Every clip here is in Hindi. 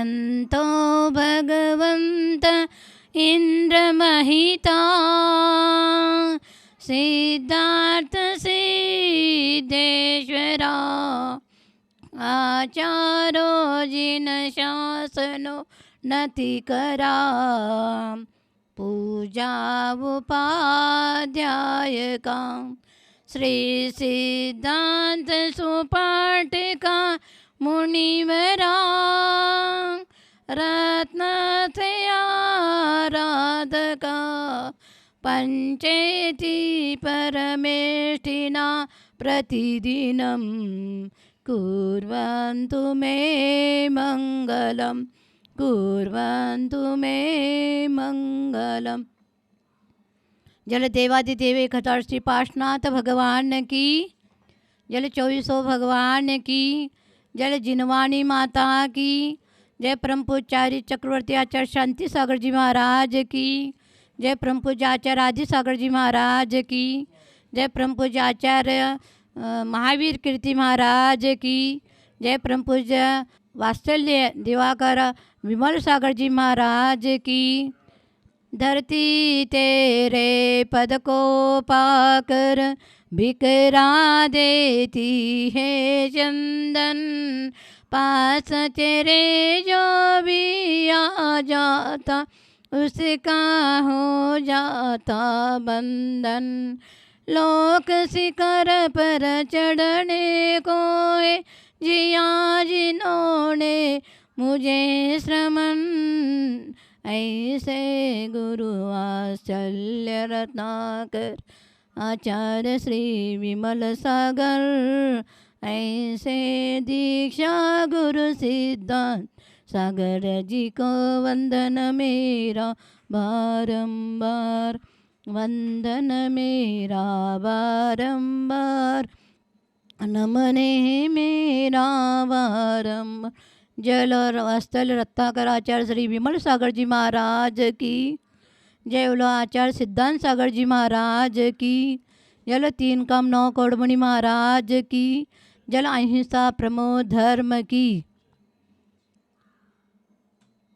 जयन्तो भगवन्त इन्द्रमहिता सिद्धार्थ सिद्धेश्वरा आचारो जिन शासनो नति करा पूजा उपाध्याय का श्री सिद्धांत सुपाठिका मुनिवरा रत्न से आराधका पंचेति परमेष्ठिना प्रतिदिनं कुर्वन्तु मे मंगलम कुर्वन्तु मे मंगलम। जल देवादिदेव खतर श्री पार्श्वनाथ भगवान की, जल 2400 भगवान की, जल जिनवाणी माता की, जय परम पूज्याचार्य चक्रवर्ती आचार्य शांति सागर जी महाराज की, जय परम पूज्याचार्य आदि सागर जी महाराज की, जय परम पूज्याचार्य महावीर कीर्ति महाराज की, जय परम पूज्य वात्सल्य दिवाकर विमल सागर जी महाराज की। धरती तेरे पद को पाकर बिखरा देती है चंदन, पास तेरे जो भी आ जाता उसका हो जाता बंधन। लोक शिखर पर चढ़ने को जिया जिन्होंने मुझे श्रमण, ऐसे गुरु वात्सल्य रत्नाकर आचार्य श्री विमल सागर, ऐसे दीक्षा गुरु सिद्धांत सागर जी को वंदन मेरा बारंबार, वंदन मेरा बारंबार, नमने मेरा बारंबार। जल और वात्सल रत्नाकर आचार्य श्री विमल सागर जी महाराज की, जय बोलो आचार्य सिद्धांत सागर जी महाराज की, जल 3 काम 9 कौड़मणि महाराज की, जल अहिंसा प्रमो धर्म की।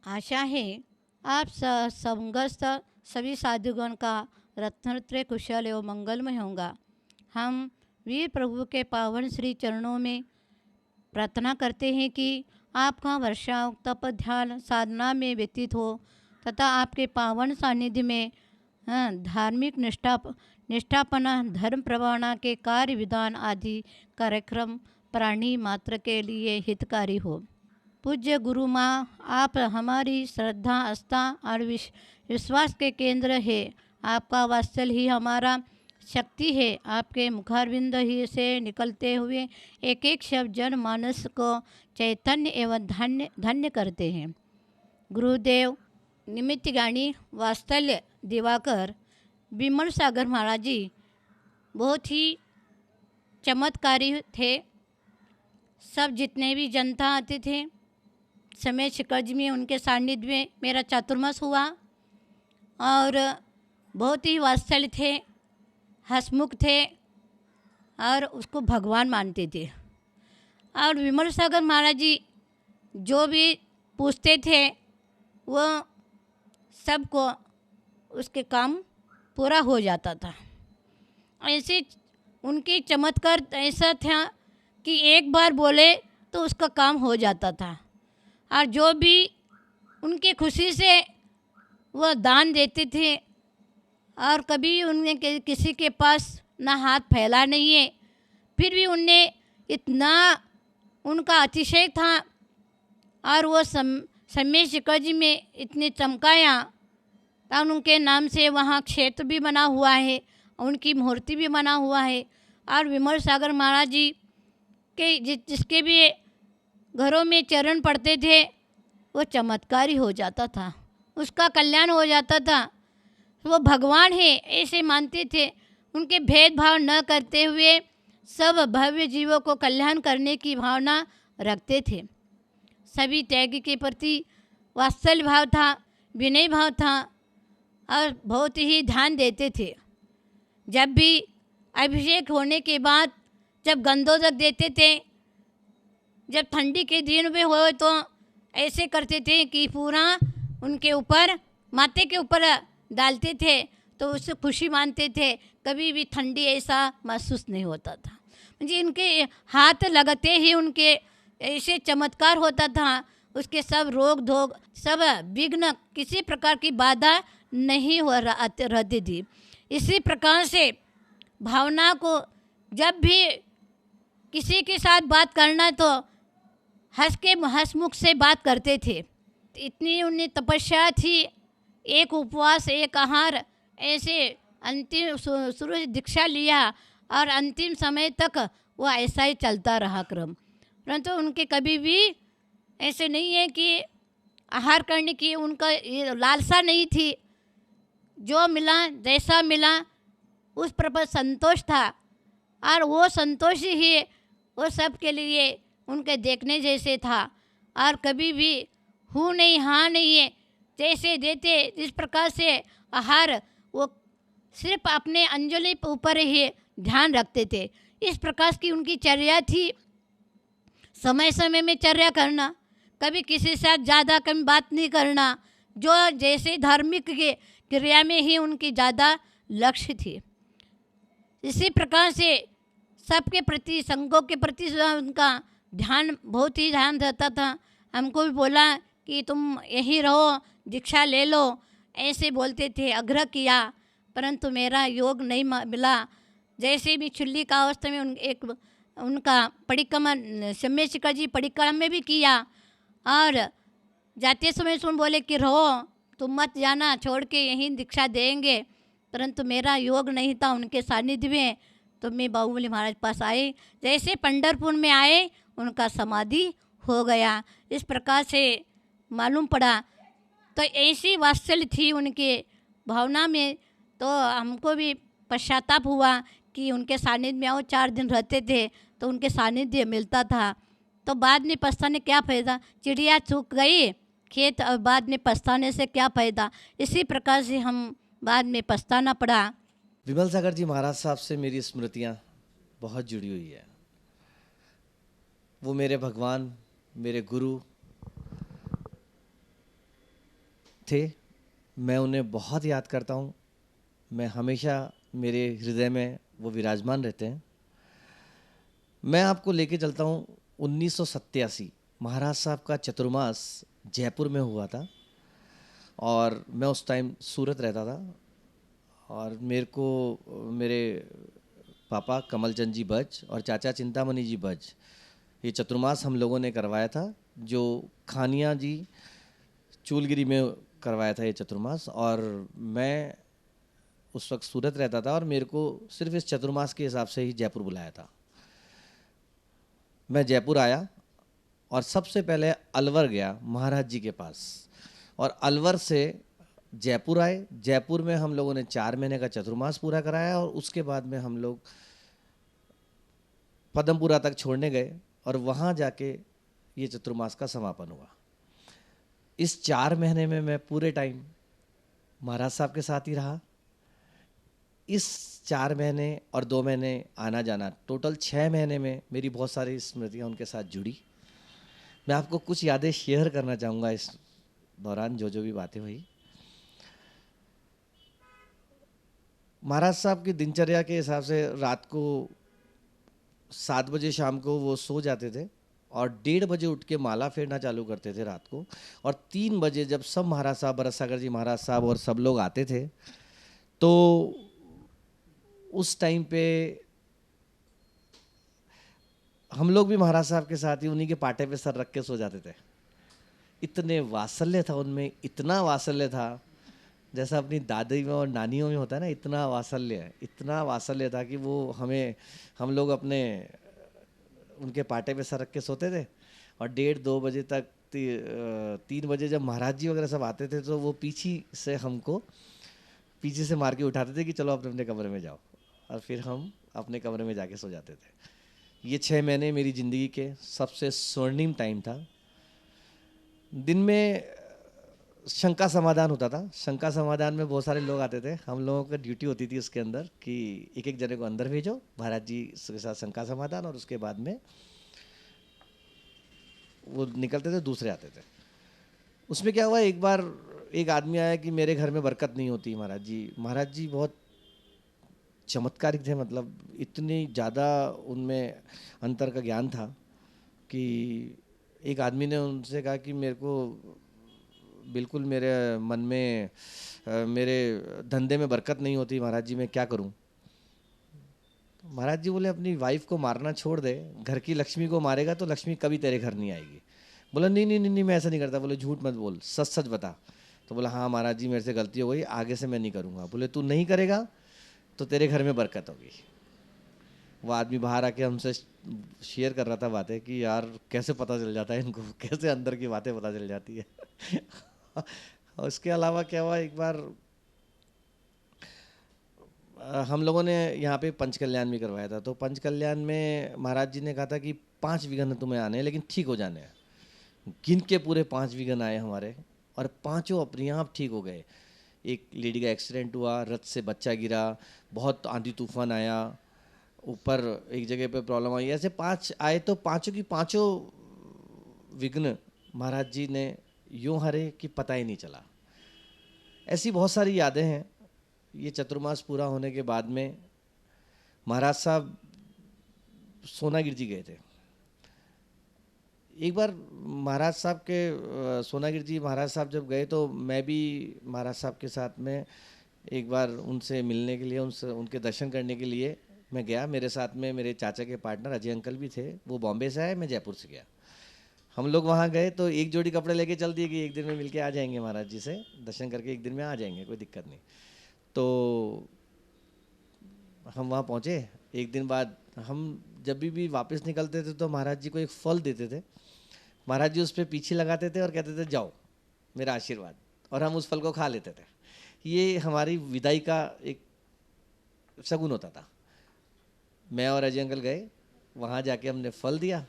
आशा है आप संगस्त सभी साधुगण का रत्नत्रय कुशल एवं मंगलमय होगा। हम वीर प्रभु के पावन श्री चरणों में प्रार्थना करते हैं कि आपका वर्षा तप ध्यान साधना में व्यतीत हो तथा आपके पावन सानिध्य में धार्मिक निष्ठापना धर्म प्रवाहना के कार्य विधान आदि कार्यक्रम प्राणी मात्र के लिए हितकारी हो। पूज्य गुरु माँ, आप हमारी श्रद्धा आस्था और विश्वास के केंद्र है। आपका वात्सल्य ही हमारा शक्ति है। आपके मुखारविंद ही से निकलते हुए एक एक शब्द जनमानस को चैतन्य एवं धन्य करते हैं। गुरुदेव निमित्त ज्ञानी वात्सल्य दिवाकर विमल सागर महाराज जी बहुत ही चमत्कारी थे। सब जितने भी जनता आते थे समय शिखर में उनके सानिध्य में मेरा चातुर्मास हुआ और बहुत ही वात्सल्य थे, हंसमुख थे और उसको भगवान मानते थे। और विमल सागर महाराज जी जो भी पूछते थे वो सबको उसके काम पूरा हो जाता था। ऐसे उनकी चमत्कार ऐसा था कि एक बार बोले तो उसका काम हो जाता था। और जो भी उनकी खुशी से वह दान देते थे और कभी उनने किसी के पास ना हाथ फैला नहीं है, फिर भी उनने इतना उनका अतिशय था और वो समय शिखर जी में इतने चमकाया और उनके नाम से वहाँ क्षेत्र भी बना हुआ है, उनकी मूर्ति भी बना हुआ है। और विमल सागर महाराज जी के जिसके भी घरों में चरण पड़ते थे वो चमत्कारी हो जाता था, उसका कल्याण हो जाता था। वो भगवान है ऐसे मानते थे। उनके भेदभाव न करते हुए सब भव्य जीवों को कल्याण करने की भावना रखते थे। सभी त्यागी के प्रति वात्सल्य भाव था, विनय भाव था और बहुत ही ध्यान देते थे। जब भी अभिषेक होने के बाद जब गंधोदक देते थे, जब ठंडी के दिन में हो तो ऐसे करते थे कि पूरा उनके ऊपर माथे के ऊपर डालते थे तो उससे खुशी मानते थे, कभी भी ठंडी ऐसा महसूस नहीं होता था। मुझे इनके हाथ लगते ही उनके ऐसे चमत्कार होता था, उसके सब रोग धोग सब विघ्न किसी प्रकार की बाधा नहीं हो रहती थी। इसी प्रकार से भावना को जब भी किसी के साथ बात करना तो हंसमुख से बात करते थे। इतनी उन्हें तपस्या थी, एक उपवास एक आहार, ऐसे अंतिम शुरू से दीक्षा लिया और अंतिम समय तक वो ऐसा ही चलता रहा क्रम। परंतु उनके कभी भी ऐसे नहीं है कि आहार करने की उनका ये लालसा नहीं थी। जो मिला जैसा मिला उस पर संतोष था और वो संतोष ही वो सब के लिए उनके देखने जैसे था। और कभी भी हूँ नहीं हाँ नहीं है, जैसे देते जिस प्रकार से आहार वो सिर्फ अपने अंजलि ऊपर ही ध्यान रखते थे। इस प्रकार की उनकी चर्या थी। समय समय में चर्या करना, कभी किसी के साथ ज़्यादा कम बात नहीं करना, जो जैसे धार्मिक के क्रिया में ही उनकी ज़्यादा लक्ष्य थी। इसी प्रकार से सबके प्रति संघों के प्रति उनका ध्यान बहुत ही ध्यान रहता था। हमको भी बोला कि तुम यहीं रहो, दीक्षा ले लो, ऐसे बोलते थे, आग्रह किया, परंतु मेरा योग नहीं मिला। जैसे भी चुल्ली का अवस्था में उनका परिक्रमा सम्य शिखर जी परिक्रमा में भी किया और जाते समय सुन बोले कि रहो, तुम मत जाना, छोड़ के यहीं दीक्षा देंगे, परंतु मेरा योग नहीं था उनके सानिध्य में। तो मैं बाहुबली महाराज पास आए, जैसे पंढरपुर में आए उनका समाधि हो गया। इस प्रकार से मालूम पड़ा। तो ऐसी वात्सल्य थी उनके भावना में, तो हमको भी पश्चाताप हुआ कि उनके सानिध्य में आओ। 4 दिन रहते थे तो उनके सानिध्य मिलता था। तो बाद में पछताने क्या फ़ायदा, चिड़िया चूक गई खेत और बाद में पछताने से क्या फ़ायदा। इसी प्रकार से हम बाद में पछताना पड़ा। विमल सागर जी महाराज साहब से मेरी स्मृतियाँ बहुत जुड़ी हुई है। वो मेरे भगवान, मेरे गुरु थे। मैं उन्हें बहुत याद करता हूँ। मैं हमेशा मेरे हृदय में वो विराजमान रहते हैं। मैं आपको लेके चलता हूँ 1987 महाराज साहब का चतुर्मास जयपुर में हुआ था और मैं उस टाइम सूरत रहता था। और मेरे पापा कमल चंद जी बज और चाचा चिंतामणि जी बज, ये चतुर्मास हम लोगों ने करवाया था, जो खानिया जी चूलगिरी में करवाया था ये चतुर्मास। और मैं उस वक्त सूरत रहता था और मेरे को सिर्फ इस चतुर्मास के हिसाब से ही जयपुर बुलाया था। मैं जयपुर आया और सबसे पहले अलवर गया महाराज जी के पास, और अलवर से जयपुर आए। जयपुर में हम लोगों ने 4 महीने का चतुर्मास पूरा कराया और उसके बाद में हम लोग पदमपुरा तक छोड़ने गए और वहाँ जाके ये चतुर्मास का समापन हुआ। इस 4 महीने में मैं पूरे टाइम महाराज साहब के साथ ही रहा। इस 4 महीने और 2 महीने आना जाना, टोटल 6 महीने में मेरी बहुत सारी स्मृतियाँ उनके साथ जुड़ी। मैं आपको कुछ यादें शेयर करना चाहूँगा इस दौरान जो भी बातें हुई। महाराज साहब की दिनचर्या के हिसाब से रात को 7 बजे शाम को वो सो जाते थे और 1:30 बजे उठ के माला फेरना चालू करते थे रात को। और 3 बजे जब सब महाराज साहब, भरत सागर जी महाराज साहब और सब लोग आते थे, तो उस टाइम पे हम लोग भी महाराज साहब के साथ ही उन्हीं के पाटे पे सर रख के सो जाते थे। इतने वात्सल्य था उनमें, इतना वात्सल्य था जैसा अपनी दादी में और नानियों में होता है ना, इतना वात्सल्य था कि वो हम लोग अपने उनके पाटे पे सर रख के सोते थे। और 1:30-2 बजे तक 3 बजे जब महाराज जी वगैरह सब आते थे तो वो पीछे से मार के उठाते थे कि चलो अपने अपने कमरे में जाओ, और फिर हम अपने कमरे में जाके सो जाते थे। ये 6 महीने मेरी ज़िंदगी के सबसे स्वर्णिम टाइम था। दिन में शंका समाधान होता था। शंका समाधान में बहुत सारे लोग आते थे। हम लोगों की ड्यूटी होती थी उसके अंदर कि एक एक जने को अंदर भेजो, महाराज जी के साथ शंका समाधान, और उसके बाद में वो निकलते थे, दूसरे आते थे। उसमें क्या हुआ, एक बार एक आदमी आया कि मेरे घर में बरकत नहीं होती महाराज जी। महाराज जी बहुत चमत्कारिक थे, मतलब इतनी ज़्यादा उनमें अंतर का ज्ञान था कि एक आदमी ने उनसे कहा कि मेरे को बिल्कुल मेरे मन में मेरे धंधे में बरकत नहीं होती महाराज जी, मैं क्या करूं। महाराज जी बोले अपनी वाइफ को मारना छोड़ दे, घर की लक्ष्मी को मारेगा तो लक्ष्मी कभी तेरे घर नहीं आएगी। बोला नहीं नहीं नहीं नहीं, मैं ऐसा नहीं करता। बोले झूठ मत बोल, सच सच बता। तो बोला हाँ महाराज जी मेरे से गलती हो गई, आगे से मैं नहीं करूँगा। बोले तू नहीं करेगा तो तेरे घर में बरकत होगी। वो आदमी बाहर आके हमसे शेयर कर रहा था बातें कि यार कैसे पता चल जाता है इनको, कैसे अंदर की बातें पता चल जाती है। और उसके अलावा क्या हुआ, एक बार हम लोगों ने यहाँ पे पंच कल्याण भी करवाया था। तो पंच कल्याण में महाराज जी ने कहा था कि 5 विघ्न तुम्हें आने हैं लेकिन ठीक हो जाने हैं। गिन के पूरे 5 विघ्न आए हमारे, और पांचों अपने आप ठीक हो गए। एक लेडी का एक्सीडेंट हुआ, रथ से बच्चा गिरा, बहुत आंधी तूफान आया, ऊपर एक जगह पे प्रॉब्लम आई, ऐसे 5 आए तो पांचों की पांचों विघ्न महाराज जी ने यूं हरे कि पता ही नहीं चला। ऐसी बहुत सारी यादें हैं। ये चतुर्मास पूरा होने के बाद में महाराज साहब सोनागिर जी गए थे। एक बार महाराज साहब के सोनागिर जी महाराज साहब जब गए तो मैं भी महाराज साहब के साथ में एक बार उनसे मिलने के लिए, उनसे उनके दर्शन करने के लिए मैं गया। मेरे साथ में मेरे चाचा के पार्टनर अजय अंकल भी थे, वो बॉम्बे से आए, मैं जयपुर से गया। हम लोग वहाँ गए तो एक जोड़ी कपड़े लेके चल दिए कि एक दिन में मिलके आ जाएंगे महाराज जी से, दर्शन करके एक दिन में आ जाएंगे, कोई दिक्कत नहीं। तो हम वहाँ पहुँचे। एक दिन बाद हम जब भी वापस निकलते थे तो महाराज जी को एक फल देते थे। महाराज जी उस पर पीछे लगाते थे और कहते थे जाओ मेरा आशीर्वाद, और हम उस फल को खा लेते थे। ये हमारी विदाई का एक शगुन होता था। मैं और अजय अंकल गए, वहाँ जाके हमने फल दिया।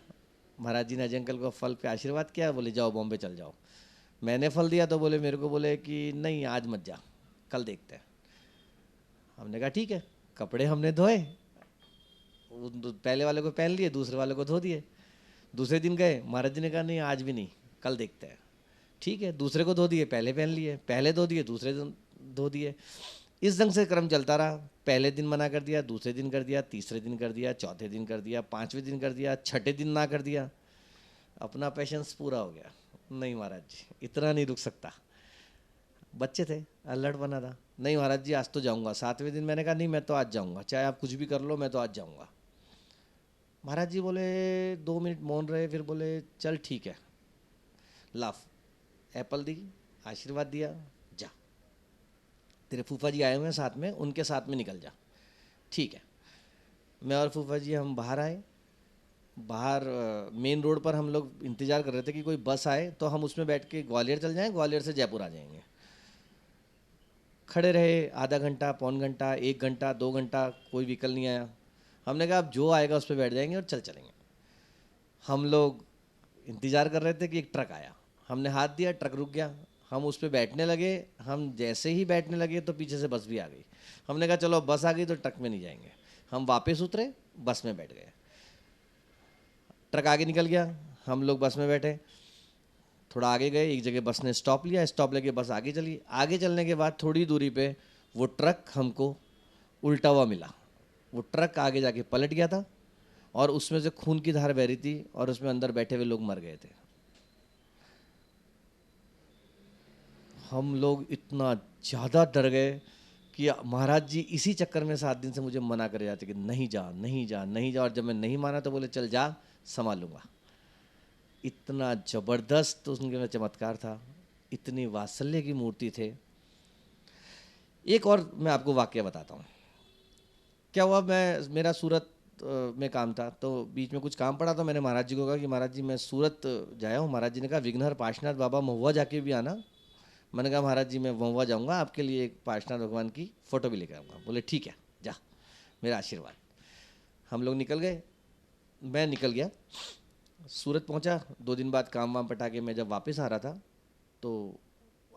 महाराज जी ने अजय अंकल को फल पे आशीर्वाद किया, बोले जाओ बॉम्बे चल जाओ। मैंने फल दिया तो बोले, मेरे को बोले कि नहीं आज मत जा, कल देखते हैं। हमने कहा ठीक है। कपड़े हमने धोए, पहले वाले को पहन लिए, दूसरे वाले को धो दिए। दूसरे दिन गए, महाराज जी ने कहा नहीं आज भी नहीं, कल देखते हैं। ठीक है, दूसरे को धो दिए, पहले पहन लिए, पहले धो दिए, दूसरे दिन धो दिए। इस ढंग से क्रम चलता रहा। पहले दिन मना कर दिया, दूसरे दिन कर दिया, तीसरे दिन कर दिया, चौथे दिन कर दिया, 5वें दिन कर दिया, छठे दिन ना कर दिया। अपना पेशेंस पूरा हो गया। नहीं महाराज जी इतना नहीं रुक सकता। बच्चे थे, अल्लड़ बना था। नहीं महाराज जी आज तो जाऊंगा। 7वें दिन मैंने कहा नहीं मैं तो आज जाऊंगा, चाहे आप कुछ भी कर लो मैं तो आज जाऊंगा। महाराज जी बोले 2 मिनट मौन रहे, फिर बोले चल ठीक है, लाफ एप्पल दी, आशीर्वाद दिया, जा तेरे फूफा जी आए हुए हैं साथ में, उनके साथ में निकल जा। ठीक है। मैं और फूफा जी हम बाहर आए। बाहर मेन रोड पर हम लोग इंतज़ार कर रहे थे कि कोई बस आए तो हम उसमें बैठ के ग्वालियर चल जाएं, ग्वालियर से जयपुर आ जाएंगे। खड़े रहे आधा घंटा, पौन घंटा, 1 घंटा, 2 घंटा, कोई व्हीकल नहीं आया। हमने कहा अब जो आएगा उस पर बैठ जाएंगे और चल चलेंगे। हम लोग इंतज़ार कर रहे थे कि एक ट्रक आया, हमने हाथ दिया, ट्रक रुक गया। हम उस पर बैठने लगे, हम जैसे ही बैठने लगे तो पीछे से बस भी आ गई। हमने कहा चलो बस आ गई तो ट्रक में नहीं जाएंगे। हम वापस उतरे, बस में बैठ गए। ट्रक आगे निकल गया, हम लोग बस में बैठे। थोड़ा आगे गए, एक जगह बस ने स्टॉप लिया, स्टॉप लेके बस आगे चली। आगे चलने के बाद थोड़ी दूरी पे वो ट्रक हमको उल्टा हुआ मिला। वो ट्रक आगे जाके पलट गया था और उसमें से खून की धार बह रही थी और उसमें अंदर बैठे हुए लोग मर गए थे। हम लोग इतना ज़्यादा डर गए कि महाराज जी इसी चक्कर में 7 दिन से मुझे मना करे जाते कि नहीं जा नहीं जा नहीं जा, और जब मैं नहीं माना तो बोले चल जा संभालूंगा। इतना ज़बरदस्त उनके में चमत्कार था, इतनी वात्सल्य की मूर्ति थे। एक और मैं आपको वाक्य बताता हूँ। क्या हुआ, मैं मेरा सूरत में काम था, तो बीच में कुछ काम पड़ा तो मैंने महाराज जी को कहा कि महाराज जी मैं सूरत जाया हूँ। महाराज जी ने कहा विघ्नहर पार्श्वनाथ बाबा महुआ जाके भी आना। मैंने कहा महाराज जी मैं महुआ जाऊँगा, आपके लिए एक पार्श्वनाथ भगवान की फ़ोटो भी लेकर आऊँगा। बोले ठीक है जा, मेरा आशीर्वाद। हम लोग निकल गए, मैं निकल गया, सूरत पहुंचा। 2 दिन बाद काम वाम पटा के मैं जब वापस आ रहा था तो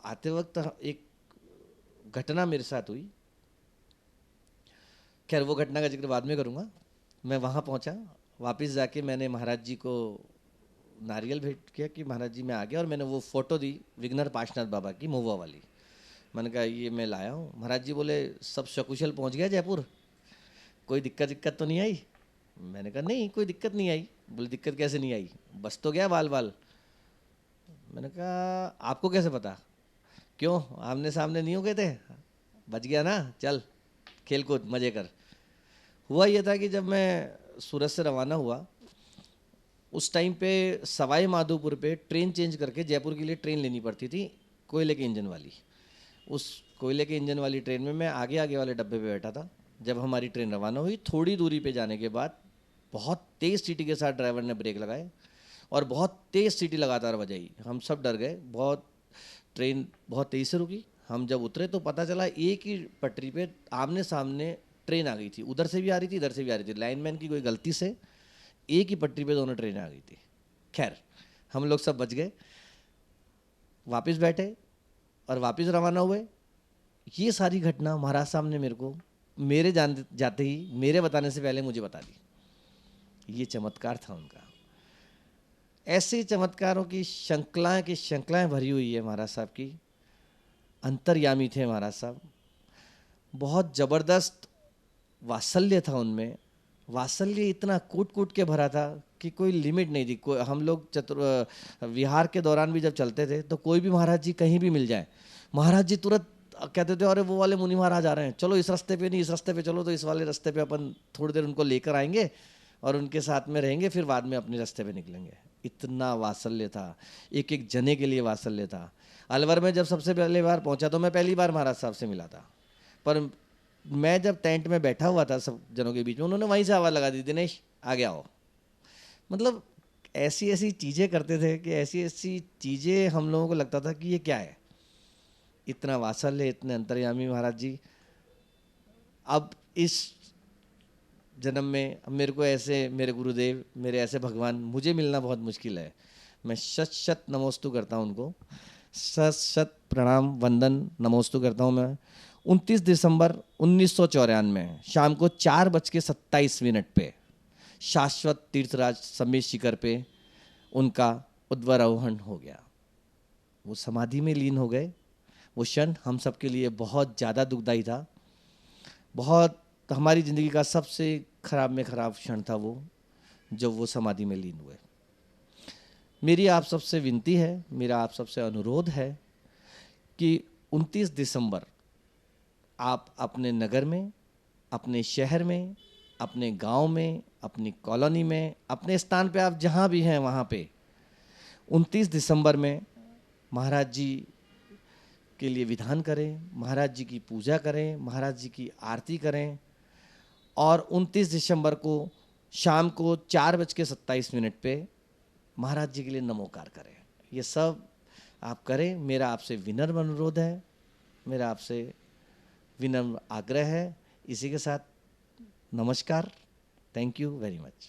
आते वक्त एक घटना मेरे साथ हुई। खैर वो घटना का जिक्र बाद में करूँगा। मैं वहाँ पहुँचा, वापस जाके मैंने महाराज जी को नारियल भेंट किया कि महाराज जी मैं आ गया, और मैंने वो फ़ोटो दी विघ्नर पाशनाथ बाबा की महुआ वाली। मैंने कहा ये मैं लाया हूँ। महाराज जी बोले सब सकुशल पहुँच गया जयपुर, कोई दिक्कत तो नहीं आई? मैंने कहा नहीं कोई दिक्कत नहीं आई। बोले दिक्कत कैसे नहीं आई, बस तो गया बाल बाल। मैंने कहा आपको कैसे पता, क्यों आमने सामने नहीं हो गए थे? बच गया ना, चल खेल कूद मजे कर। हुआ ये था कि जब मैं सूरत से रवाना हुआ, उस टाइम पे सवाई माधोपुर पे ट्रेन चेंज करके जयपुर के लिए ट्रेन लेनी पड़ती थी, कोयले के इंजन वाली। उस कोयले के इंजन वाली ट्रेन में मैं आगे आगे वाले डब्बे पे बैठा था। जब हमारी ट्रेन रवाना हुई, थोड़ी दूरी पे जाने के बाद बहुत तेज़ सीटी के साथ ड्राइवर ने ब्रेक लगाए और बहुत तेज़ सीटी लगातार बजाई। हम सब डर गए, ट्रेन बहुत तेज़ से रुकी। हम जब उतरे तो पता चला एक ही पटरी पे आमने सामने ट्रेन आ गई थी, उधर से भी आ रही थी इधर से भी आ रही थी। लाइनमैन की कोई गलती से एक ही पटरी पे दोनों ट्रेनें आ गई थी। खैर हम लोग सब बच गए, वापस बैठे और वापस रवाना हुए। ये सारी घटना महाराज साहब ने मेरे को मेरे जाते ही, मेरे बताने से पहले मुझे बता दी। ये चमत्कार था उनका। ऐसे चमत्कारों की श्रृंखलाएं भरी हुई है महाराज साहब की। अंतर्यामी थे महाराज साहब, बहुत ज़बरदस्त वात्सल्य था उनमें। वात्सल्य इतना कूट कूट के भरा था कि कोई लिमिट नहीं थी। हम लोग विहार के दौरान भी जब चलते थे तो कोई भी महाराज जी कहीं भी मिल जाए, महाराज जी तुरंत कहते थे अरे वो वाले मुनि महाराज आ रहे हैं, चलो इस रास्ते पे नहीं इस रास्ते पे चलो, तो इस वाले रास्ते पे अपन थोड़ी देर उनको लेकर आएंगे और उनके साथ में रहेंगे, फिर बाद में अपने रास्ते पे निकलेंगे। इतना वात्सल्य था, एक एक जने के लिए वात्सल्य था। अलवर में जब सबसे पहली बार पहुंचा तो मैं पहली बार महाराज साहब से मिला था, पर मैं जब टेंट में बैठा हुआ था सब जनों के बीच में, उन्होंने वहीं से आवाज़ लगा दी, दिनेश आ गया हो। मतलब ऐसी ऐसी चीज़ें करते थे कि ऐसी ऐसी चीज़ें हम लोगों को लगता था कि ये क्या है। इतना वात्सल्य, इतने अंतर्यामी महाराज जी। अब इस जन्म में अब मेरे को ऐसे मेरे गुरुदेव, मेरे ऐसे भगवान मुझे मिलना बहुत मुश्किल है। मैं शत शत नमोस्तु करता हूँ उनको, शत शत प्रणाम वंदन नमोस्तु करता हूँ मैं। 29 दिसंबर 1994 शाम को 4:27 पे शाश्वत तीर्थराज समेत शिखर पे उनका उद्वरोहण हो गया। वो समाधि में लीन हो गए। वो क्षण हम सब के लिए बहुत ज़्यादा दुखदाई था। बहुत हमारी ज़िंदगी का सबसे खराब में खराब क्षण था वो, जब वो समाधि में लीन हुए। मेरी आप सबसे विनती है, मेरा आप सबसे अनुरोध है कि 29 दिसंबर आप अपने नगर में, अपने शहर में, अपने गांव में, अपनी कॉलोनी में, अपने स्थान पे आप जहाँ भी हैं वहाँ पे 29 दिसंबर में महाराज जी के लिए विधान करें, महाराज जी की पूजा करें, महाराज जी की आरती करें और 29 दिसंबर को शाम को 4:27 पे महाराज जी के लिए नमोकार करें। ये सब आप करें, मेरा आपसे विनम्र अनुरोध है, मेरा आपसे विनम्र आग्रह है। इसी के साथ नमस्कार, थैंक यू वेरी मच।